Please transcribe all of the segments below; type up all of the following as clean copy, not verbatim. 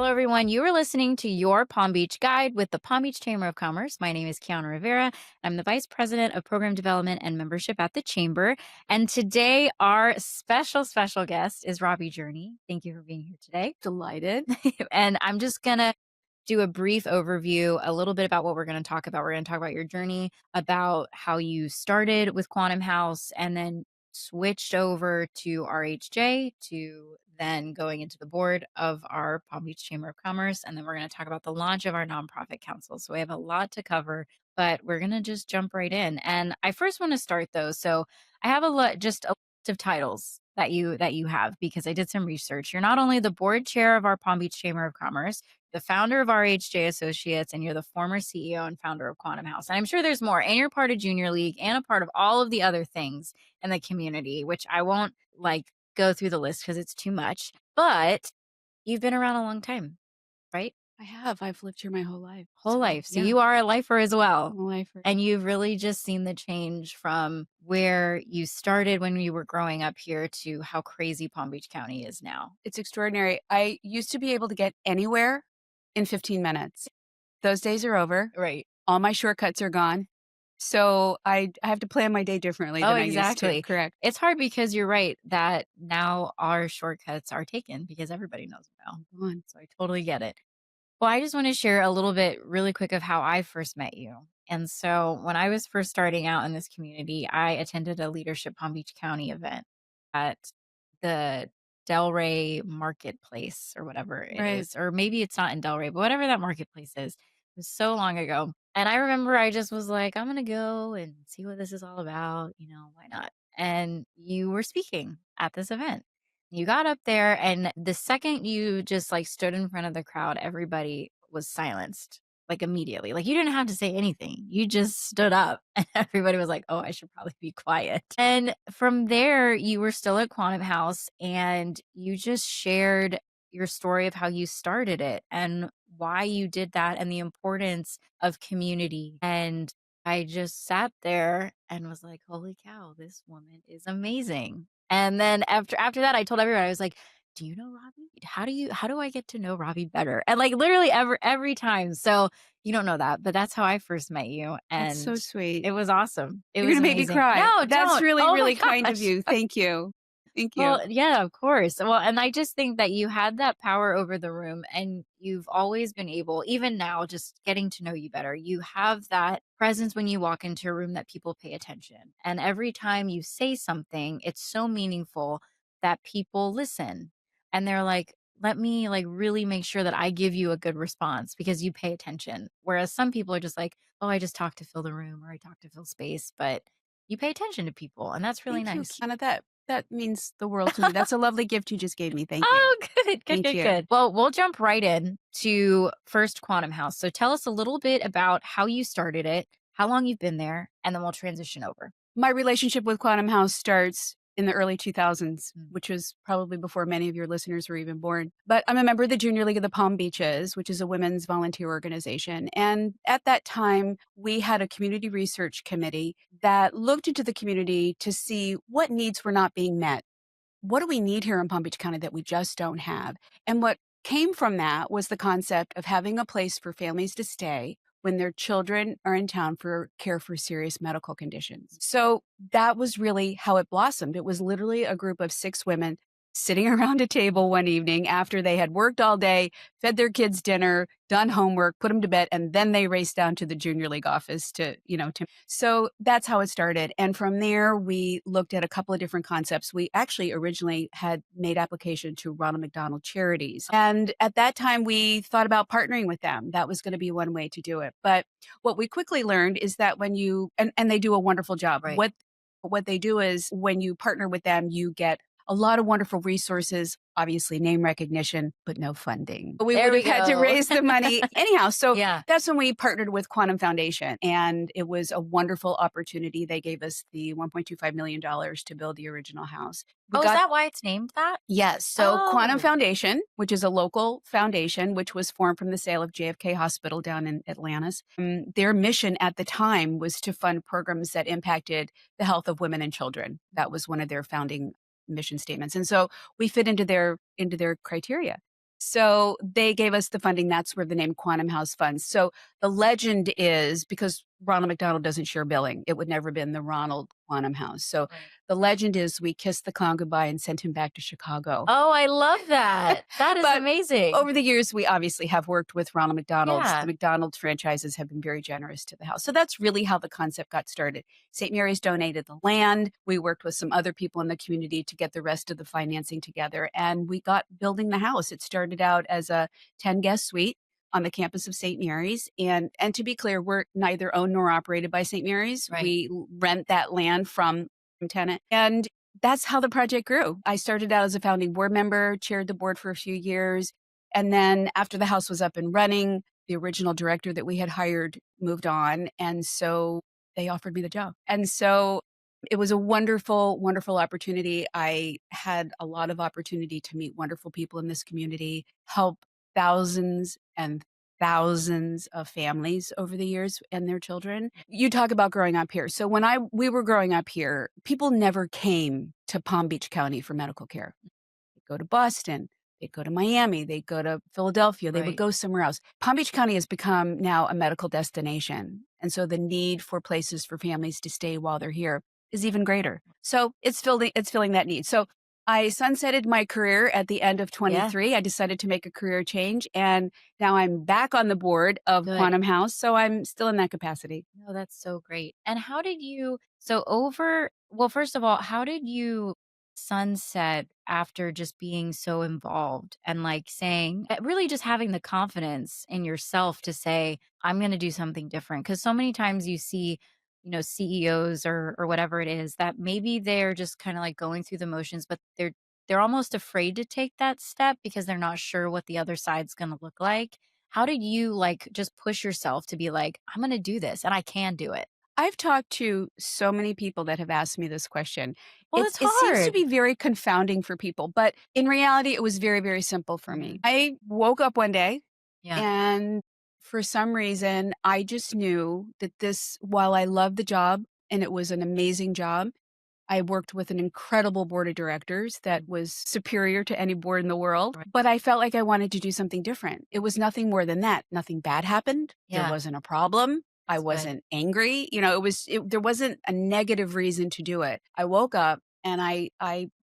everyone. You are listening to your Palm Beach Guide with the Palm Beach Chamber of Commerce. My name is Kiana Rivera. I'm the Vice President of Program Development and Membership at the Chamber. And today, our special guest is Robi Jurney. Thank you for being here today. Delighted. And I'm just going to do a brief overview, a little bit about what we're going to talk about. We're going to talk about your journey, about how you started with Quantum House and then switched over to RHJ to then going into the board of our Palm Beach Chamber of Commerce. And then we're going to talk about the launch of our nonprofit council. So we have a lot to cover, but we're going to just jump right in. And I first want to start though. So I have just a list of titles that you have because I did some research. You're not only the board chair of our Palm Beach Chamber of Commerce, the founder of RHJ Associates, and you're the former CEO and founder of Quantum House. And I'm sure there's more. And you're part of Junior League and a part of all of the other things in the community, which I won't go through the list because it's too much. But you've been around a long time, right? I have. I've lived here my whole life. Whole life. So you are a lifer as well. I'm a lifer. And you've really just seen the change from where you started when you were growing up here to how crazy Palm Beach County is now. It's extraordinary. I used to be able to get anywhere in 15 minutes. Those days are over. Right. All my shortcuts are gone. So I have to plan my day differently than I used to. Correct. It's hard because you're right that now our shortcuts are taken because everybody knows them now. So I totally get it. Well, I just want to share a little bit really quick of how I first met you. And so when I was first starting out in this community, I attended a Leadership Palm Beach County event at the Delray Marketplace or whatever it is. Or maybe it's not in Delray, but whatever that marketplace is. It was so long ago. And I remember I just was like, I'm going to go and see what this is all about. Why not? And you were speaking at this event. You got up there, and the second you just stood in front of the crowd, everybody was silenced immediately. You didn't have to say anything. You just stood up, and everybody was like, oh, I should probably be quiet. And from there, you were still at Quantum House, and you just shared your story of how you started it and why you did that and the importance of community. And I just sat there and was like, holy cow, this woman is amazing. And then after that, I told everyone, I was like, do you know Robi? How do I get to know Robi better? And literally every time. So you don't know that, but that's how I first met you. And that's so sweet. It was awesome. You're going to make me cry. No, that's don't. really, Oh really kind of you. Thank you. Thank you. Well, yeah, of course. Well, and I just think that you had that power over the room and you've always been able, even now, just getting to know you better, you have that presence when you walk into a room that people pay attention. And every time you say something, it's so meaningful that people listen and they're like, let me really make sure that I give you a good response because you pay attention. Whereas some people are just like, oh, I just talk to fill the room or I talk to fill space, but you pay attention to people and that's really Thank nice. You, Kiana. That means the world to me. That's a lovely gift you just gave me. Thank you. Oh, good. Thank you. Good. Well, we'll jump right in to first Quantum House. So tell us a little bit about how you started it, how long you've been there, and then we'll transition over. My relationship with Quantum House starts in the early 2000s, which was probably before many of your listeners were even born. But I'm a member of the Junior League of the Palm Beaches, which is a women's volunteer organization. And at that time, we had a community research committee that looked into the community to see what needs were not being met. What do we need here in Palm Beach County that we just don't have? And what came from that was the concept of having a place for families to stay when their children are in town for care for serious medical conditions. So that was really how it blossomed. It was literally a group of 6 women sitting around a table one evening after they had worked all day, fed their kids dinner, done homework, put them to bed, and then they raced down to the Junior League office so that's how it started. And from there, we looked at a couple of different concepts. We actually originally had made application to Ronald McDonald Charities. And at that time, we thought about partnering with them. That was going to be one way to do it. But what we quickly learned is that when you, and they do a wonderful job. Right. What they do is when you partner with them, you get a lot of wonderful resources, obviously name recognition, but no funding. We would have had to raise the money anyhow. So that's when we partnered with Quantum Foundation. And it was a wonderful opportunity. They gave us the $1.25 million to build the original house. Is that why it's named that? Yes. So Quantum Foundation, which is a local foundation, which was formed from the sale of JFK Hospital down in Atlantis. Their mission at the time was to fund programs that impacted the health of women and children. That was one of their founding mission statements. And so we fit into their criteria. So they gave us the funding. That's where the name Quantum House Funds. So the legend is because Ronald McDonald doesn't share billing, it would never have been the Ronald Quantum House. So Right. the legend is we kissed the clown goodbye and sent him back to Chicago. Oh, I love that. That is But amazing. over the years, we obviously have worked with Ronald McDonald's. The Yeah. McDonald's franchises have been very generous to the house. So that's really how the concept got started. St. Mary's donated the land. We worked with some other people in the community to get the rest of the financing together, and we got building the house. It started out as a 10 guest suite on the campus of St. Mary's. And to be clear, we're neither owned nor operated by St. Mary's. Right. We rent that land from tenant. And that's how the project grew. I started out as a founding board member, chaired the board for a few years. And then after the house was up and running, the original director that we had hired moved on. And so they offered me the job. And so it was a wonderful, wonderful opportunity. I had a lot of opportunity to meet wonderful people in this community, help thousands and thousands of families over the years and their children. You talk about growing up here. So when we were growing up here, people never came to Palm Beach County for medical care. They'd go to Boston, they'd go to Miami, they'd go to Philadelphia, they would Right. go somewhere else. Palm Beach County has become now a medical destination. And so the need for places for families to stay while they're here is even greater. So it's filling that need. So I sunsetted my career at the end of Yeah. 23. I decided to make a career change, and now I'm back on the board of Good. Quantum House, so I'm still in that capacity. No, that's so great. And how did you well, first of all, how did you sunset after just being so involved and like saying, really just having the confidence in yourself to say, I'm going to do something different? Because so many times you see, CEOs or whatever it is that maybe they're just kind of like going through the motions, but they're almost afraid to take that step because they're not sure what the other side's going to look like. How did you, like, just push yourself to be like, "I'm gonna do this, and I can do it?" I've talked to so many people that have asked me this question. Well, it's It seems to hard. be very confounding for people, but in reality, it was very, very simple for me. Mhm. I woke up one day Yeah. and for some reason, I just knew that while I loved the job and it was an amazing job, I worked with an incredible board of directors that was superior to any board in the world, Right. but I felt like I wanted to do something different. It was nothing more than that. Nothing bad happened. There Yeah, wasn't a problem. I that's good. wasn't angry. There wasn't a negative reason to do it. I woke up and I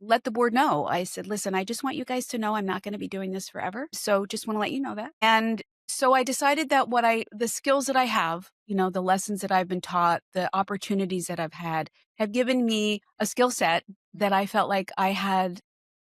let the board know. I said, "Listen, I just want you guys to know I'm not going to be doing this forever. So just want to let you know that." And so I decided that the skills that I have, the lessons that I've been taught, the opportunities that I've had have given me a skill set that I felt like I had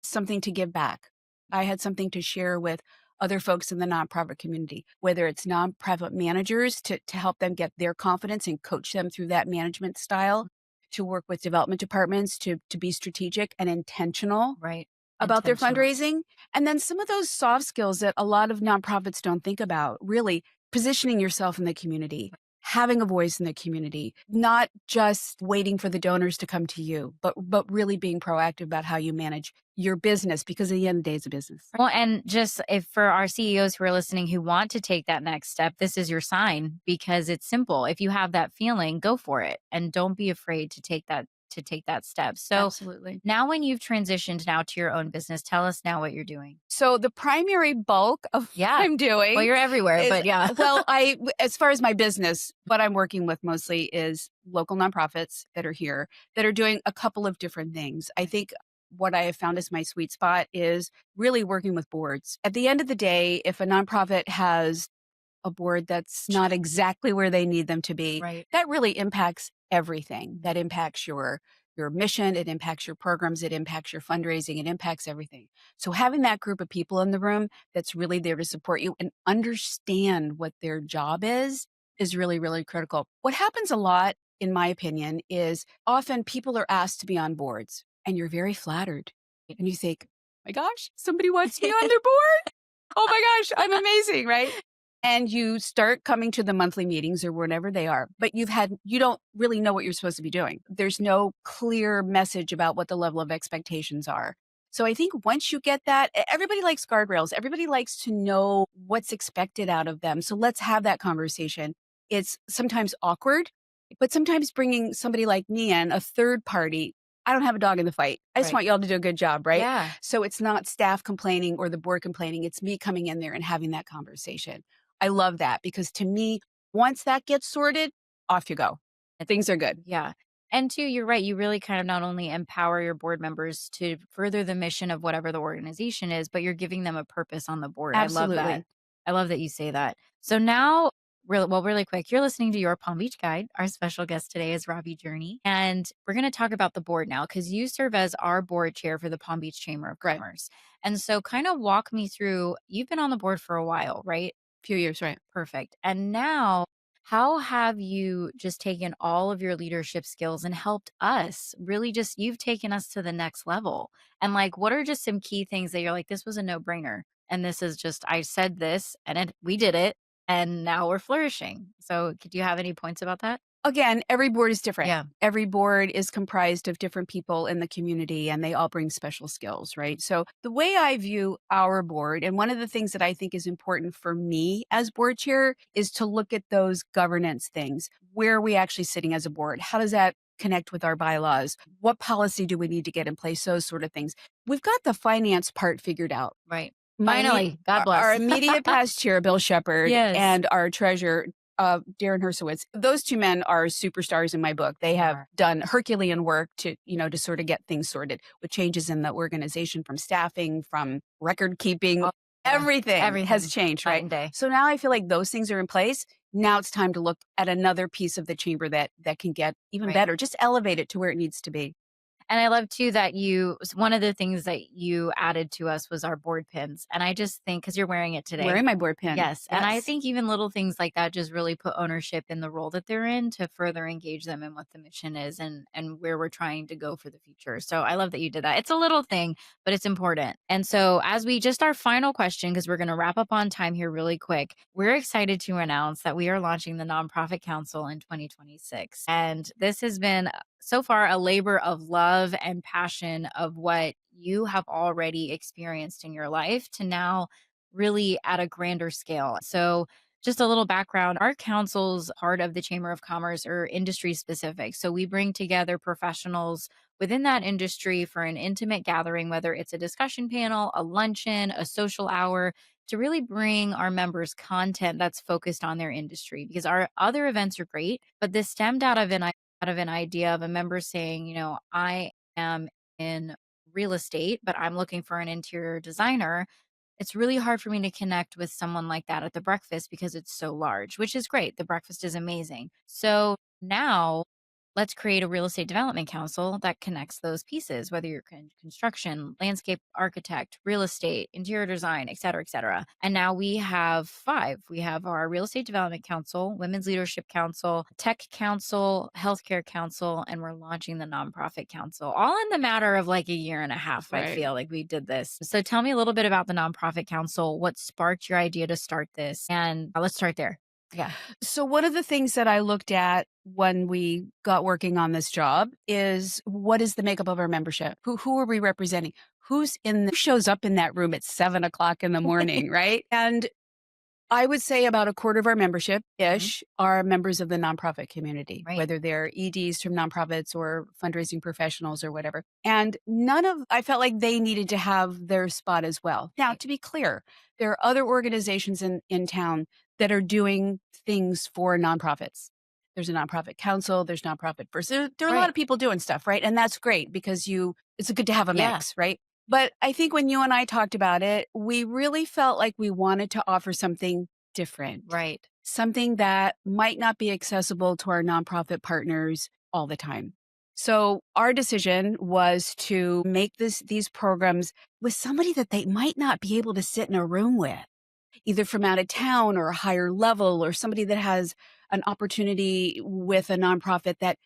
something to give back. I had something to share with other folks in the nonprofit community, whether it's nonprofit managers to help them get their confidence and coach them through that management style, to work with development departments to be strategic and intentional Right. about their Intentional. fundraising. And then some of those soft skills that a lot of nonprofits don't think about, really positioning yourself in the community, having a voice in the community, not just waiting for the donors to come to you, but really being proactive about how you manage your business, because at the end of the day, it's a business. Well, and just if for our CEOs who are listening who want to take that next step, this is your sign because it's simple. If you have that feeling, go for it and don't be afraid to take that step. So Absolutely. now when you've transitioned now to your own business, tell us now what you're doing. So the primary bulk of what Yeah. I'm Well, doing you're everywhere, is, but yeah. as far as my business, what I'm working with mostly is local nonprofits that are here that are doing a couple of different things. I think what I have found is my sweet spot is really working with boards. At the end of the day, if a nonprofit has a board that's not exactly where they need them to be, Right. that really impacts everything. That impacts your mission, it impacts your programs, it impacts your fundraising, it impacts everything. So having that group of people in the room that's really there to support you and understand what their job is really, really critical. What happens a lot, in my opinion, is often people are asked to be on boards and you're very flattered. And you think, my gosh, somebody wants me on their board. Oh my gosh, I'm amazing, right? And you start coming to the monthly meetings or whenever they are, but you don't really know what you're supposed to be doing. There's no clear message about what the level of expectations are. So I think once you get that, everybody likes guardrails. Everybody likes to know what's expected out of them. So let's have that conversation. It's sometimes awkward, but sometimes bringing somebody like me in, a third party, I don't have a dog in the fight. I just Right. want y'all to do a good job, right? Yeah. So it's not staff complaining or the board complaining. It's me coming in there and having that conversation. I love that because to me, once that gets sorted, off you go. It's Things are good. yeah. And two, you're right. You really kind of not only empower your board members to further the mission of whatever the organization is, but you're giving them a purpose on the board. I love that. Absolutely. I love that you say that. So now, really quick, you're listening to your Palm Beach Guide. Our special guest today is Robbie Journey. And we're going to talk about the board now because you serve as our board chair for the Palm Beach Chamber of Right. Commerce. And so, kind of walk me through, you've been on the board for a while, right? Few years, right. Perfect. And now, how have you just taken all of your leadership skills and helped us really just, you've taken us to the next level? And like, what are just some key things that you're like, this was a no brainer? And this is just, I said this and we did it and now we're flourishing. So, could you have any points about that? Again, every board is different. Yeah. Every board is comprised of different people in the community and they all bring special skills, right? So, the way I view our board, and one of the things that I think is important for me as board chair is to look at those governance things. Where are we actually sitting as a board? How does that connect with our bylaws? What policy do we need to get in place? Those sort of things. We've got the finance part figured out. Right. My Finally, God our bless. immediate past chair, Bill Shepard, Yes. and our treasurer, Darren Hersowitz. Those 2 men are superstars in my book. They have Are. done Herculean work to, to sort of get things sorted with changes in the organization from staffing, from record keeping. Oh, yeah. Everything has Everything. changed, Night right? and day. So now I feel like those things are in place. Now it's time to look at another piece of the chamber that can get even Right. better. Just elevate it to where it needs to be. And I love too that one of the things that you added to us was our board pins. And I just think, because you're wearing it today. Wearing my board pin. Yes. And I Yes. think even little things like that just really put ownership in the role that they're in to further engage them in what the mission is and where we're trying to go for the future. So I love that you did that. It's a little thing, but it's important. And so as we just our final question, because we're going to wrap up on time here really quick, we're excited to announce that we are launching the Nonprofit Council in 2026. And this has been so far a labor of love and passion of what you have already experienced in your life to now really at a grander scale. So, just a little background, our council's part of the Chamber of Commerce are industry specific. So, we bring together professionals within that industry for an intimate gathering, whether it's a discussion panel, a luncheon, a social hour, to really bring our members content that's focused on their industry. Because our other events are great, but this stemmed out of an idea of a member saying, I am in real estate, but I'm looking for an interior designer. It's really hard for me to connect with someone like that at the breakfast because it's so large, which is great. The breakfast is amazing. So now let's create a real estate development council that connects those pieces, whether you're construction, landscape architect, real estate, interior design, et cetera, et cetera. And now we have five. We have our real estate development council, women's leadership council, tech council, healthcare council, and we're launching the nonprofit council all in the matter of like a year and a half. I Right. feel like we did this. So tell me a little bit about the nonprofit council. What sparked your idea to start this? And let's start there. Yeah. So one of the things that I looked at when we got working on this job is what is the makeup of our membership? Who are we representing? Who shows up in that room at 7 o'clock in the morning, right? And I would say about a quarter of our membership ish are members of the nonprofit community, Right. whether they're EDs from nonprofits or fundraising professionals or whatever. And I felt like they needed to have their spot as well. Now, Right. to be clear, there are other organizations in town that are doing things for nonprofits. There's a nonprofit council, there's nonprofit first. There are a lot Right. of people doing stuff, right? And that's great because it's good to have a Yeah. mix, right? But I think when you and I talked about it, we really felt like we wanted to offer something different, Right. something that might not be accessible to our nonprofit partners all the time. So our decision was to make these programs with somebody that they might not be able to sit in a room with, either from out of town or a higher level, or somebody that has an opportunity with a nonprofit that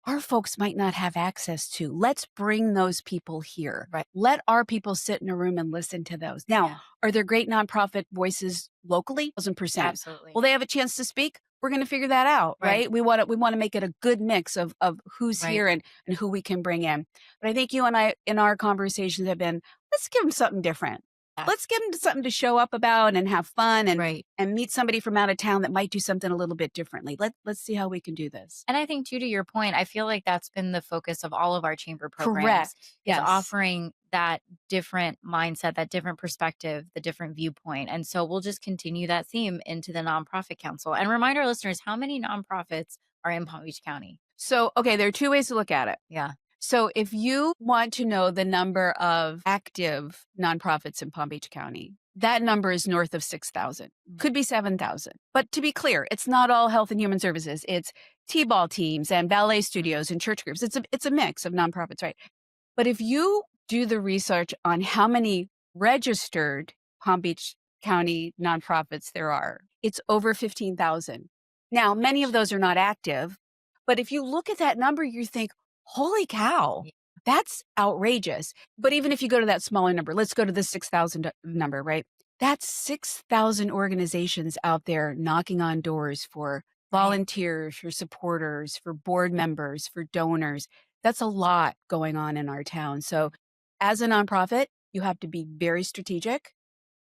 our folks might not have access to. Let's bring those people here. Right. Let our people sit in a room and listen to those. Now, Yeah. are there great nonprofit voices locally? 1000%. Absolutely. Will they have a chance to speak? We're going to figure that out, Right. right? We want to make it a good mix of who's Right. here and who we can bring in. But I think you and I in our conversations have been, let's give them something different. Yeah. let's give them something to show up about and have fun Right. and meet somebody from out of town that might do something a little bit differently. Let's see how we can do this. And I think too, to your point, I feel like that's been the focus of all of our chamber programs Correct. is Yes. offering that different mindset, that different perspective, the different viewpoint. And so we'll just continue that theme into the nonprofit council and remind our listeners how many nonprofits are in Palm Beach County. So, okay, there are two ways to look at it. Yeah. So, if you want to know the number of active nonprofits in Palm Beach County, that number is north of 6,000. Mm. Could be 7,000. But to be clear, it's not all health and human services. It's T-ball teams and ballet studios and church groups. It's a mix of nonprofits, right? But if you do the research on how many registered Palm Beach County nonprofits there are, it's over 15,000. Now, many of those are not active, but if you look at that number, you think, holy cow, Yeah. that's outrageous. But even if you go to that smaller number, let's go to the 6,000 number, right? That's 6,000 organizations out there knocking on doors for Right. volunteers, for supporters, for board members, for donors. That's a lot going on in our town. So, as a nonprofit, you have to be very strategic.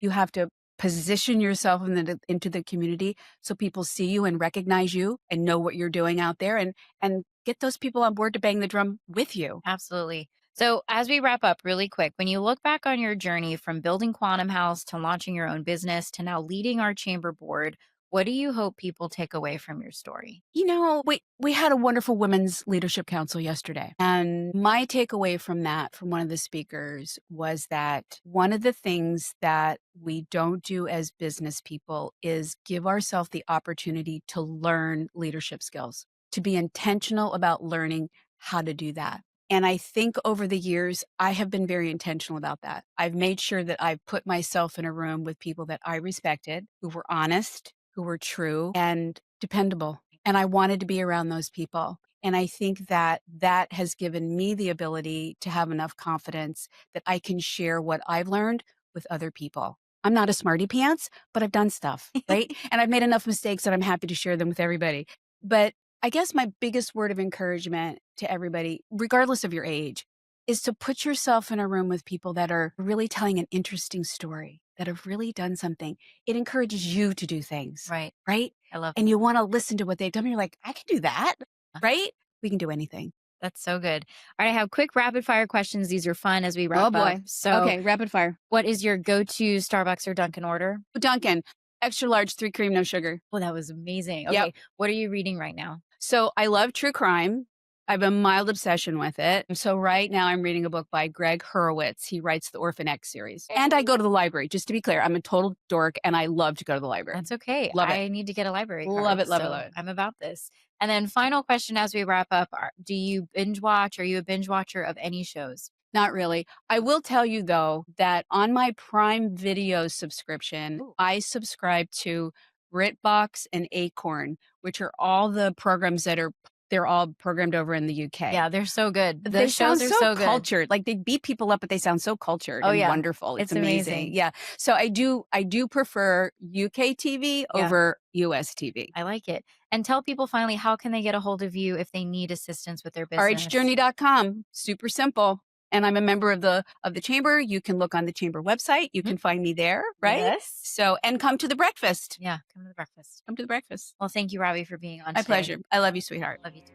You have to position yourself into the community so people see you and recognize you and know what you're doing out there and get those people on board to bang the drum with you. Absolutely. So, as we wrap up really quick, when you look back on your journey from building Quantum House to launching your own business to now leading our chamber board, what do you hope people take away from your story? You know, we had a wonderful women's leadership council yesterday. And my takeaway from that, from one of the speakers, was that one of the things that we don't do as business people is give ourselves the opportunity to learn leadership skills, to be intentional about learning how to do that. And I think over the years, I have been very intentional about that. I've made sure that I've put myself in a room with people that I respected, who were honest, who were true and dependable. And I wanted to be around those people. And I think that that has given me the ability to have enough confidence that I can share what I've learned with other people. I'm not a smarty pants, but I've done stuff, right? And I've made enough mistakes that I'm happy to share them with everybody. But I guess my biggest word of encouragement to everybody, regardless of your age, is to put yourself in a room with people that are really telling an interesting story, that have really done something. It encourages you to do things, Right. right? I love And you want to listen to what they've done. You're like, I can do that, that. right? We can do anything. That's so good. All right, I have quick rapid fire questions. These are fun as we Oh wrap up. boy. So, Okay, rapid fire. what is your go to Starbucks or Dunkin' order? Dunkin', extra large, 3 cream, no sugar. Oh, that was amazing. Yep. Okay, what are you reading right now? So I love true crime. I have a mild obsession with it. So right now I'm reading a book by Greg Hurwitz. He writes the Orphan X series. And I go to the library. Just to be clear, I'm a total dork and I love to go to the library. That's okay. Love it. I need to get a library card. Love it, love it, so love it. I'm about this. And then, final question as we wrap up: do you binge watch? Are you a binge watcher of any shows? Not really. I will tell you though that on my Prime Video subscription, Ooh. I subscribe to BritBox and Acorn, which are all the programs they're all programmed over in the UK. Yeah, they're so good. The They shows sound are so so good. cultured. Like they beat people up, but they sound so cultured Oh and yeah, wonderful. It's it's amazing. amazing. Yeah. So I do prefer UK TV Yeah, over US TV. I like it. And tell people finally, how can they get a hold of you if they need assistance with their business? RHJourney.com. Super simple. And I'm a member of the chamber. You can look on the chamber website. You Mhm. can find me there, right? Yes. So, and come to the breakfast. Yeah, come to the breakfast. Come to the breakfast. Well, thank you, Robbie, for being on My today. pleasure. I love you, sweetheart. Love you too.